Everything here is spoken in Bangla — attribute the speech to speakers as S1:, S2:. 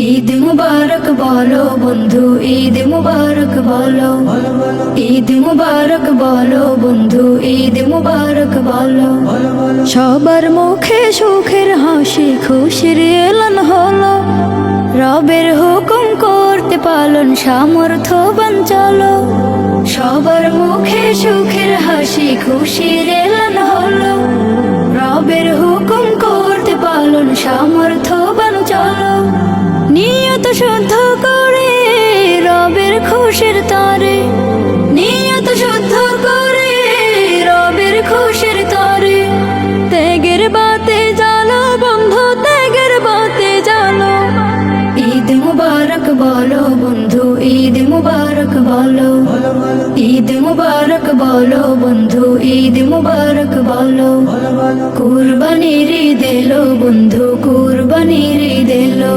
S1: ঈদ মুবারক বলো বন্ধু, ঈদ মুবারক বলো, ঈদ মুবারক বলো বন্ধু, ঈদ মুবারক বলো। সবার মুখে সুখের হাসি, খুশির এলান হলো। রবের হুকুম করতে পালন, সামর্থ্যবান চলো। সবার মুখে সুখের হাসি, খুশির এলান হলো। রবের হুকুম করতে পালন, সামর্থ্যবান চলো। নিয়ত শুদ্ধ করে রবের খুশির তরে, নিয়ত শুদ্ধ করে রবের খুশির তরে। ত্যাগের বাতে জ্বালো বন্ধু, ত্যাগের বাতে জ্বালো। ঈদ মুবারক বলো বন্ধু, ঈদ মুবারক বলো, ঈদ মুবারক বলো বন্ধু, ঈদ মুবারক বলো। কুরবানির ঈদ এলো বন্ধু, কুরবানির ঈদ এলো।